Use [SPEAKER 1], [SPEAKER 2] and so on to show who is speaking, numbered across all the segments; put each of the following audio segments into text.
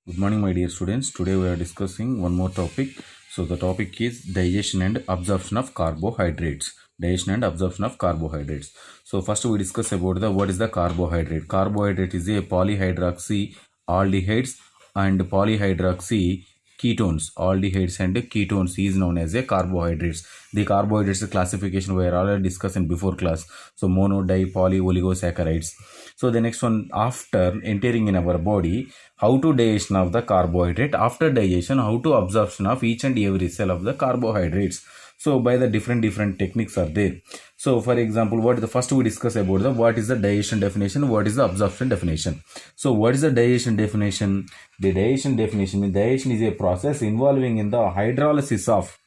[SPEAKER 1] Good morning, my dear students. Today we are discussing one more topic. So the topic is digestion and absorption of carbohydrates. Digestion and absorption of carbohydrates. So first we discuss about the what is the carbohydrate. Carbohydrate is a polyhydroxy aldehydes and polyhydroxy ketones. Aldehydes and ketones is known as a carbohydrates. The carbohydrates classification we are already discussed in before class. So mono, di, poly, oligosaccharides. So the next one, after entering in our body, how to digestion of the carbohydrate. After digestion, how to absorption of each and every cell of the carbohydrates. So by the different techniques are there. So for example, what the first we discuss about the what is the digestion definition, what is the absorption definition. So what is the digestion definition? The digestion definition means digestion is a process involving in the hydrolysis of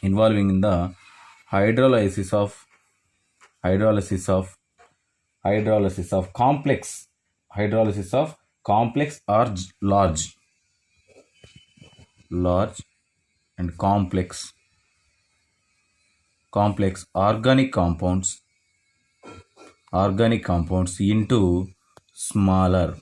[SPEAKER 1] hydrolysis of hydrolysis of complex or large and complex organic compounds into smaller.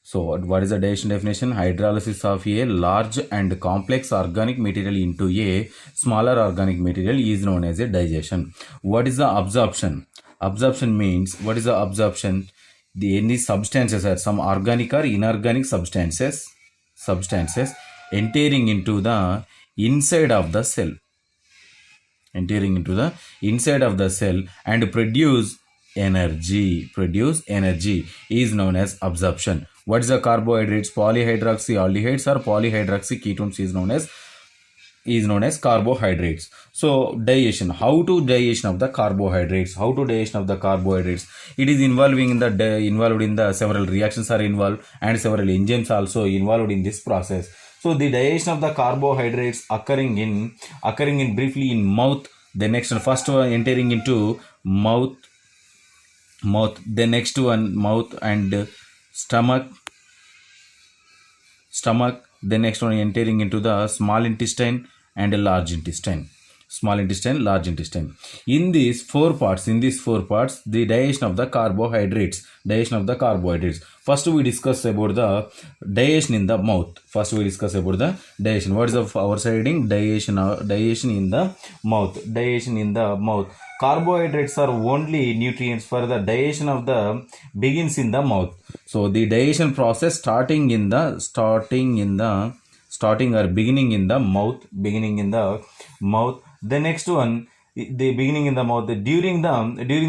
[SPEAKER 1] So what is the digestion definition? Hydrolysis of a large and complex organic material into a smaller organic material is known as a digestion. What is the absorption? Absorption means, what is the absorption? Any substances or some organic or inorganic substances entering into the inside of the cell and produce energy is known as absorption. What is the carbohydrates? Polyhydroxy aldehydes or polyhydroxy ketones is known as carbohydrates. So digestion, how to digestion of the carbohydrates? It is involved in the several reactions are involved and several enzymes also involved in this process. So the digestion of the carbohydrates occurring in briefly in mouth. The next one, first one entering into mouth. The next one mouth and stomach. The next one entering into the small intestine and large intestine. In these four parts, the digestion of the carbohydrates. First we discuss about the digestion in the mouth. What is our heading? Digestion in the mouth. Carbohydrates are only nutrients for the digestion of the begins in the mouth. So the digestion process beginning in the mouth. The next one, the beginning in the mouth. During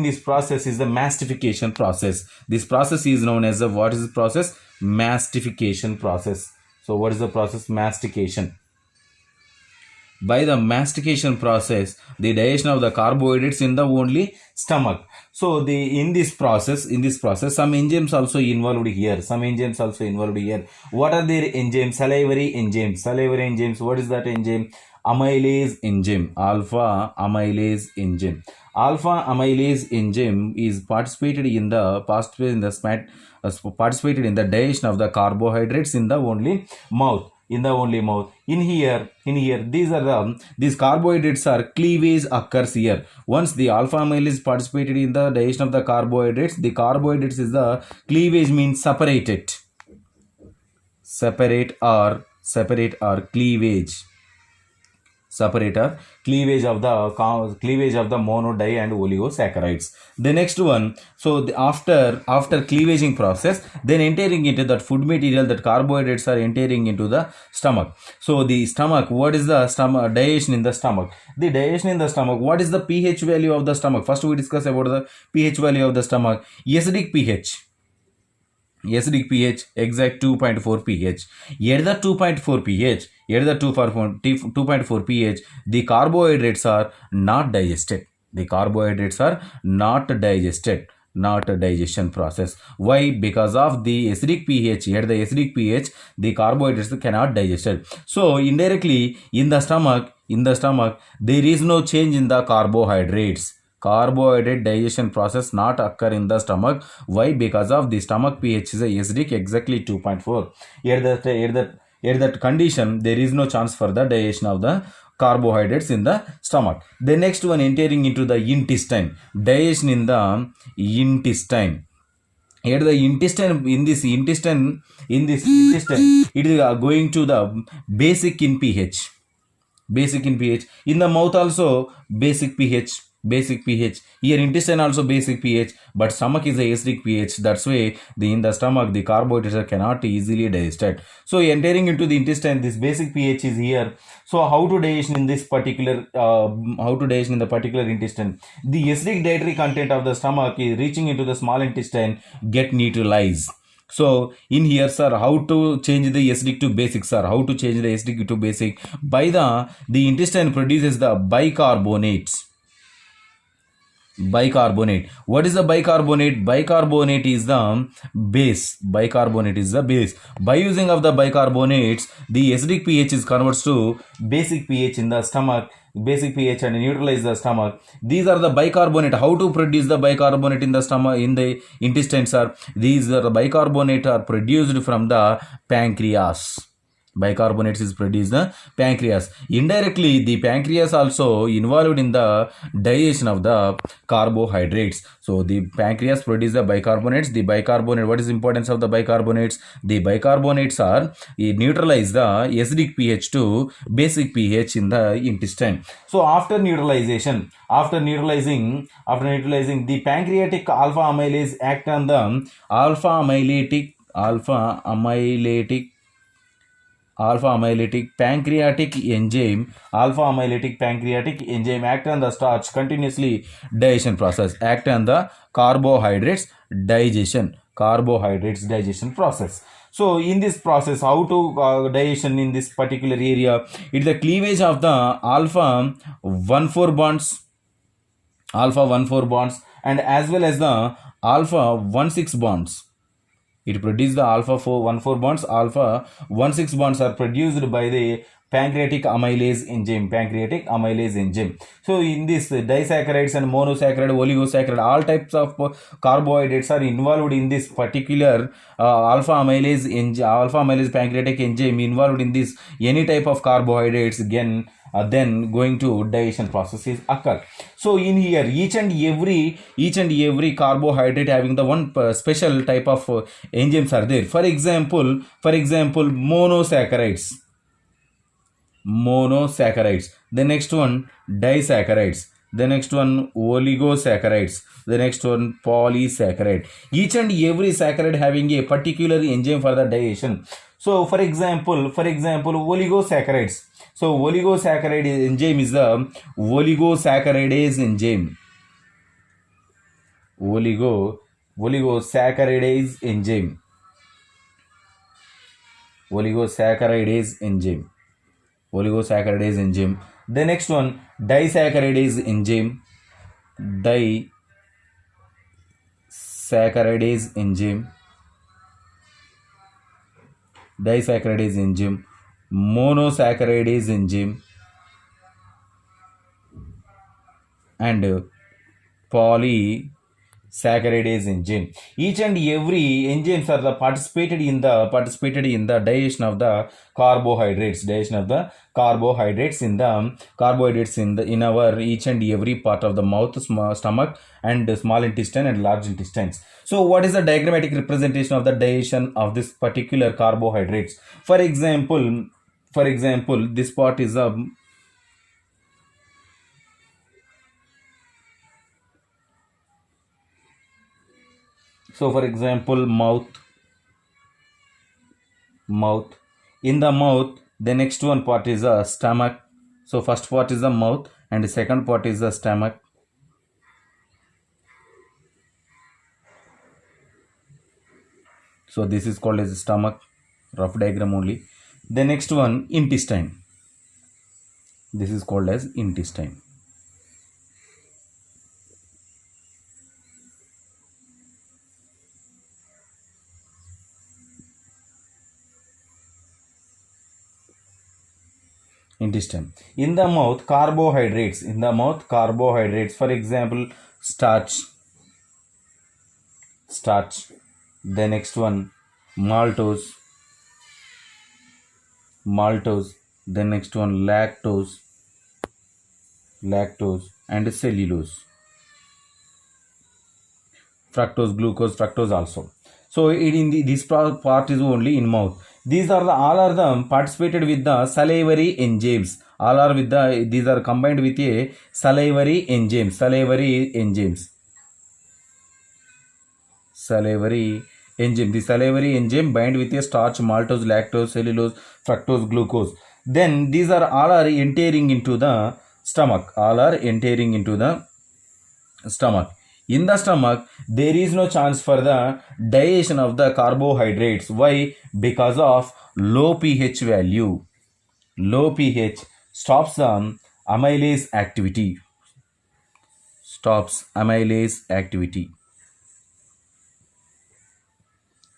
[SPEAKER 1] this process is the mastification process. This process is known as what is the process? Mastification process. So what is the process? Mastication. By the mastication process, the digestion of the carbohydrates in the only stomach. So in this process, some enzymes also involved here. What are their enzymes? Salivary enzymes. What is that enzyme? Amylase enzyme. Alpha amylase enzyme is participated in the digestion of the carbohydrates in the only mouth. In here, these carbohydrates are cleavage occurs here. Once the alpha amylase participated in the digestion of the carbohydrates is the cleavage means separate or cleavage of the mono, di and oligosaccharides. The next one, so after cleavaging process, then entering into that food material, that carbohydrates are entering into the stomach. So the stomach, what is the stomach? Digestion in the stomach. What is the pH value of the stomach? First we discuss about the pH value of the stomach. Acidic pH exact 2.4 pH. At the 2.4 pH, the carbohydrates are not digested. Not a digestion process. Why? Because of the acidic pH. At the acidic pH, the carbohydrates cannot digest it. So indirectly in the stomach, there is no change in the carbohydrates. Carbohydrate digestion process not occur in the stomach. Why? Because of the stomach pH is acidic, exactly 2.4. At that condition, there is no chance for the digestion of the carbohydrates in the stomach. The next one entering into the intestine. Digestion in the intestine. here the intestine, in this intestine it is going to the basic in pH, basic in pH. In the mouth also basic pH, basic pH. Here intestine also basic pH, but stomach is a acidic pH. That's why in the stomach the carbohydrates cannot easily digested. So entering into the intestine, this basic pH is here. So how to digestion in this particular how to digestion in the particular intestine? The acidic dietary content of the stomach is reaching into the small intestine, get neutralized. So in here, sir, how to change the acidic to basic, sir? How to change the acidic to basic? By the intestine produces the bicarbonates. Bicarbonate. What is the bicarbonate? Bicarbonate is the base. Bicarbonate is the base. By using of the bicarbonates, the acidic pH is converts to basic pH in the stomach, basic pH, and neutralize the stomach. These are the bicarbonate. How to produce the bicarbonate in the stomach, in the intestines, sir? These are the bicarbonate are produced from the pancreas. Bicarbonates is produced the pancreas. Indirectly, the pancreas also involved in the digestion of the carbohydrates. So the pancreas produces the bicarbonates. The bicarbonate, what is the importance of the bicarbonates? The bicarbonates are neutralize the acidic pH to basic pH in the intestine. So after neutralization, after neutralizing the pancreatic alpha amylase act on the alpha amyletic pancreatic enzyme act on the starch continuously digestion process, act on the carbohydrates digestion process. So in this process, how to digestion in this particular area? It's the cleavage of the alpha 1,4 bonds and as well as the alpha 1,6 bonds. It produces the alpha 1,4 bonds. Alpha 1,6 bonds are produced by the pancreatic amylase enzyme. So in this disaccharides and monosaccharide, oligosaccharide, all types of carbohydrates are involved in this particular alpha amylase pancreatic enzyme involved in this any type of carbohydrates. Again, then going to digestion processes occur. So in here, each and every carbohydrate having the one special type of enzymes are there. For example, monosaccharides. The next one disaccharides. The next one oligosaccharides. The next one polysaccharide. Each and every saccharide having a particular enzyme for the digestion. So for example, oligosaccharides. So oligosaccharide enzyme is the oligosaccharidase enzyme. Oligosaccharidase enzyme. The next one disaccharidase enzyme. Monosaccharidase enzyme and polysaccharidase enzyme. Each and every enzymes are participated in the digestion of the carbohydrates. In our each and every part of the mouth, stomach, and small intestine and large intestines. So what is the diagrammatic representation of the digestion of this particular carbohydrates? For example, this part is a for example, mouth. In the mouth, the next one part is a stomach. So first part is the mouth and the second part is the stomach. So this is called as stomach, rough diagram only. The next one, intestine. This is called as intestine. In the mouth, carbohydrates. For example, starch. The next one, maltose. The next one, lactose and cellulose. Fructose, glucose, fructose also. So this part is only in mouth. These are all are the participated with the salivary enzymes. All are with the, these are combined with a salivary enzymes. Salivary enzymes. Salivary enzyme. The salivary enzyme bind with a starch, maltose, lactose, cellulose, fructose, glucose. Then these are all are entering into the stomach. All are entering into the stomach. In the stomach, there is no chance for the digestion of the carbohydrates. Why? Because of low pH value. Low pH stops the amylase activity. Stops amylase activity.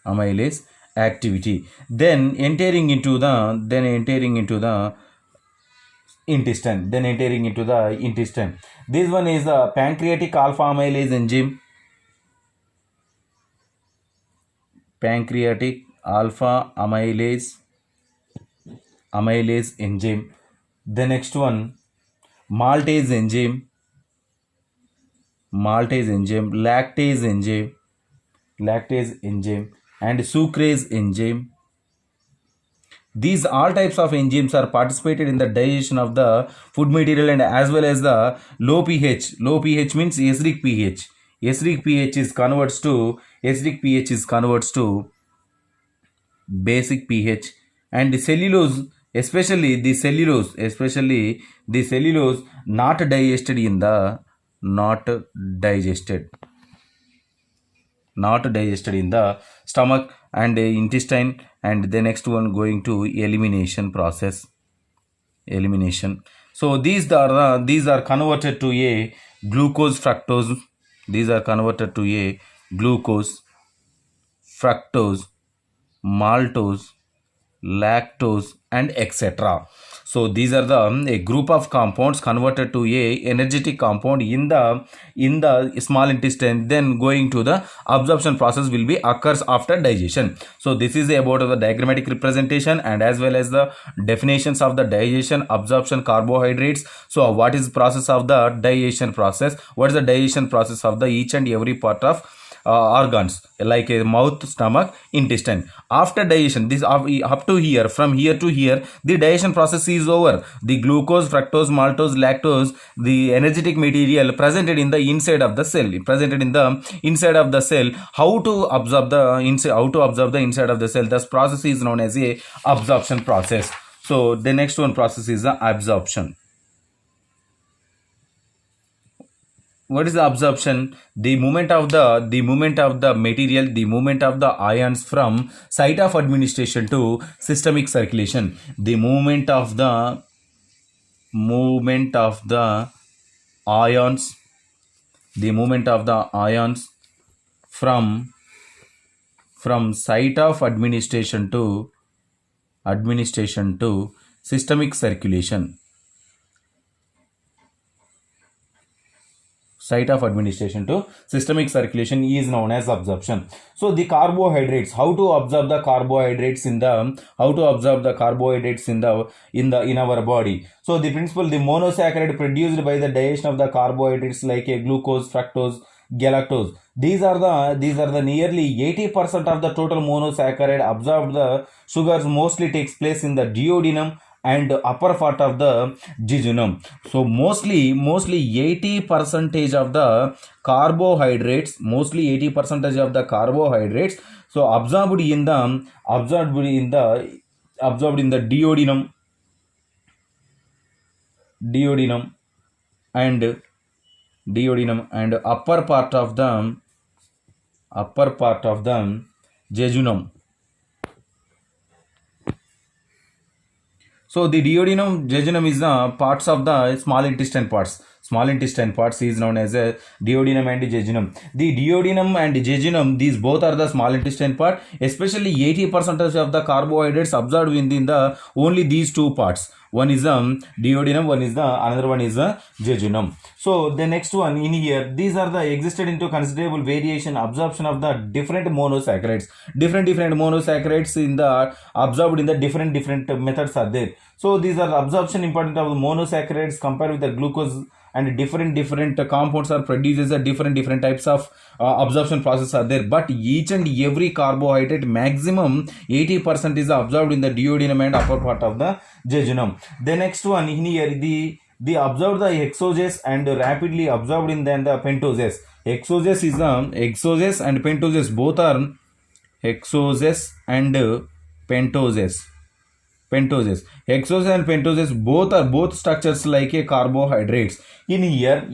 [SPEAKER 1] Amylase activity. Then entering into the intestine. Then entering into the intestine. This one is the pancreatic alpha amylase enzyme. Pancreatic alpha amylase enzyme. The next one, maltase enzyme, lactase enzyme, and sucrase enzyme. These all types of enzymes are participated in the digestion of the food material and as well as the low pH. Low pH means acidic pH. Acidic pH is converts to basic pH, and the cellulose, especially the cellulose not digested in the stomach and intestine, and the next one going to elimination process. So these are converted to a glucose fructose. These are converted to a glucose, fructose, maltose, lactose, and etc. So these are a group of compounds converted to a energetic compound in the small intestine. Then going to the absorption process will be occurs after digestion. So this is about the diagrammatic representation and as well as the definitions of the digestion, absorption, carbohydrates. So what is the process of the digestion process? What is the digestion process of the each and every part of organs like a mouth, stomach, intestine. After digestion, this up to here, from here to here, the digestion process is over. The glucose, fructose, maltose, lactose, the energetic material presented in the inside of the cell. How to absorb the inside of the cell? This process is known as a absorption process. So the next one process is the absorption. What is the absorption? The movement of the material, the movement of the ions from site of administration to systemic circulation. The movement of the ions, from site of administration to systemic circulation. Site of administration to systemic circulation is known as absorption. So the carbohydrates, how to absorb the carbohydrates in our body. So the principle, the monosaccharide produced by the digestion of the carbohydrates like a glucose, fructose, galactose. These are the nearly 80% of the total monosaccharide absorbed. The sugars mostly takes place in the duodenum and upper part of the jejunum. So mostly 80% of the carbohydrates, so absorbed in the duodenum and upper part of the jejunum. So the duodenum, jejunum is the parts of the small intestine parts. Small intestine parts is known as a duodenum and jejunum. The duodenum and jejunum, these both are the small intestine part. Especially 80% of the carbohydrates absorbed within the only these two parts. One is the duodenum, another one is the jejunum. So the next one in here, these are the existed into considerable variation absorption of the different monosaccharides. Different monosaccharides in the absorbed in the different methods are there. So these are the absorption important of the monosaccharides compared with the glucose and different compounds are produced as different types of absorption process are there, but each and every carbohydrate maximum 80% is absorbed in the duodenum and upper part of the jejunum. The next one in here, the absorbed the hexoses and rapidly absorbed in then the pentoses. Hexoses is the hexoses and pentoses, both are hexoses and pentoses. Hexoses and pentoses both structures like a carbohydrates. In here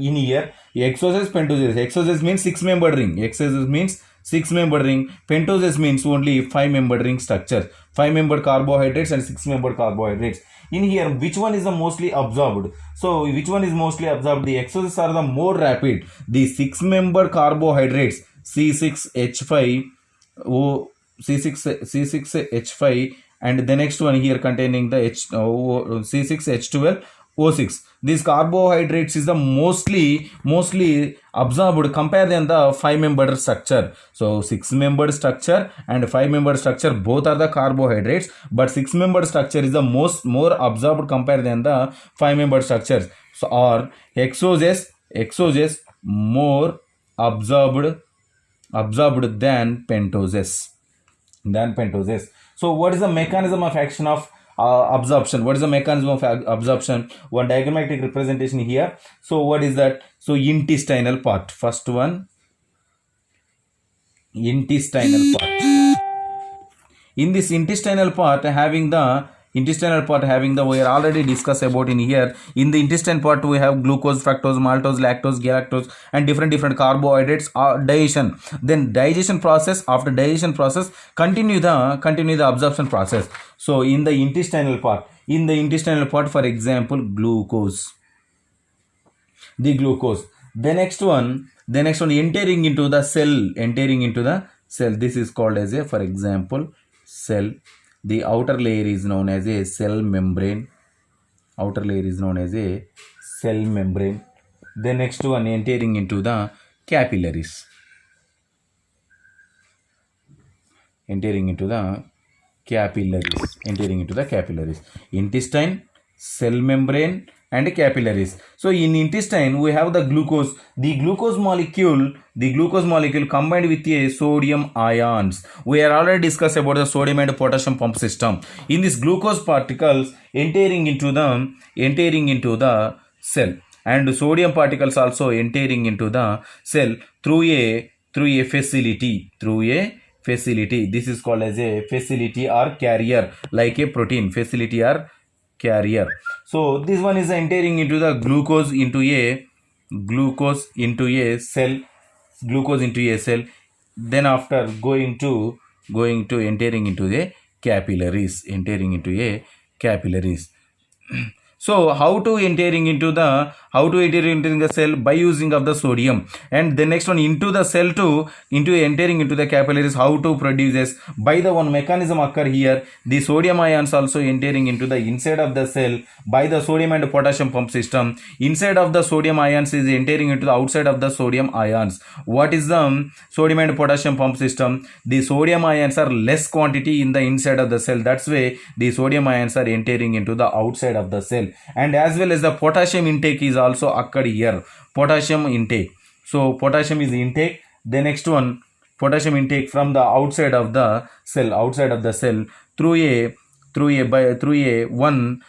[SPEAKER 1] hexoses, pentoses. Hexoses means 6-membered ring. Hexoses means 6-membered ring. Pentoses means only 5-membered ring structure. 5-membered carbohydrates and 6-membered carbohydrates. In here, which one is the mostly absorbed? So which one is mostly absorbed? The hexoses are the more rapid. The 6-membered carbohydrates C6H5 C6H5 and the next one here containing the C6H12O6. These carbohydrates is the mostly absorbed compared than the 5-membered structure. So 6-membered structure and 5-membered structure both are the carbohydrates, but 6-membered structure is the more absorbed compared than the 5-membered structures. So or hexoses more absorbed than pentoses. So what is the mechanism of action of absorption? What is the mechanism of absorption? One diagrammatic representation here. So what is that? So intestinal part. First one, intestinal part. In this intestinal part having the we are already discussed about in here. In the intestine part we have glucose, fructose, maltose, lactose, galactose and different carbohydrates digestion. Then digestion process, after digestion process continue the absorption process. So in the intestinal part for example glucose, the next one entering into the cell. This is called as a, for example, cell. The outer layer is known as a cell membrane. The next one entering into the capillaries. Intestine, cell membrane and capillaries. So in intestine we have the glucose. The glucose molecule combined with a sodium ions. We are already discussed about the sodium and potassium pump system. In this glucose particles entering into the cell, and sodium particles also entering into the cell through a facility. This is called as a facility or carrier, like a protein. Facility or carrier. So this one is entering into the glucose into a cell. Then after going to entering into the capillaries. So how to entering into the cell? By using of the sodium. And the next one into the cell entering into the capillaries. How to produce this? By the one mechanism occur here. The sodium ions also entering into the inside of the cell by the sodium and potassium pump system. Inside of the sodium ions is entering into the outside of the sodium ions. What is the sodium and potassium pump system? The sodium ions are less quantity in the inside of the cell. That's why the sodium ions are entering into the outside of the cell. And as well as the potassium intake is also occurred here. Potassium intake. So potassium is intake. The next one, potassium intake from the outside of the cell through a one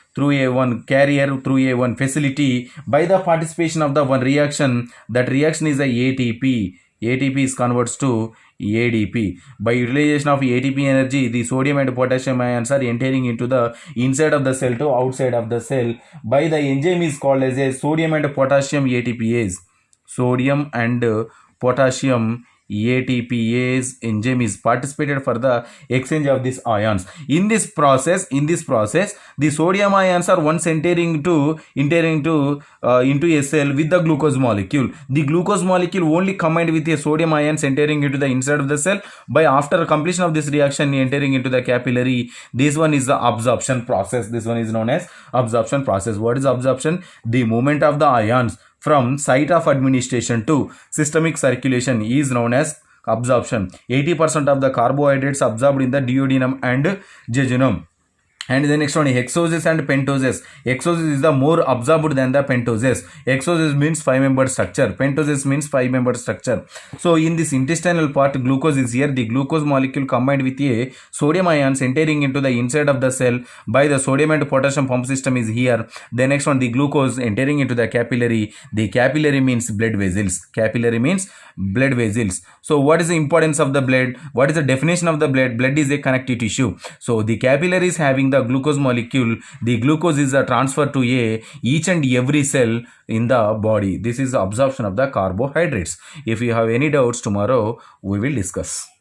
[SPEAKER 1] carrier, through a one facility by the participation of the one reaction. That reaction is a ATP. ATP is converts to ADP. By utilization of ATP energy, the sodium and potassium ions are entering into the inside of the cell to outside of the cell by the enzyme is called as a sodium and potassium ATPase. Sodium and potassium ATPase enzyme is participated for the exchange of these ions. In this process, the sodium ions are once entering into a cell with the glucose molecule. The glucose molecule only combined with a sodium ions entering into the inside of the cell. By after completion of this reaction entering into the capillary, this one is the absorption process. This one is known as absorption process. What is absorption? The movement of the ions from site of administration to systemic circulation is known as absorption. 80% of the carbohydrates absorbed in the duodenum and jejunum. And the next one is hexoses and pentoses. Hexoses is the more absorbed than the pentoses. Hexoses means 5-membered structure. Pentoses means 5-membered structure. So in this intestinal part, glucose is here. The glucose molecule combined with a sodium ions entering into the inside of the cell by the sodium and potassium pump system is here. The next one, the glucose entering into the capillary. The capillary means blood vessels. Capillary means blood vessels. So what is the importance of the blood? What is the definition of the blood? Blood is a connective tissue. So the capillary is having the glucose molecule. The glucose is transferred to each and every cell in the body. This is the absorption of the carbohydrates. If you have any doubts, tomorrow we will discuss.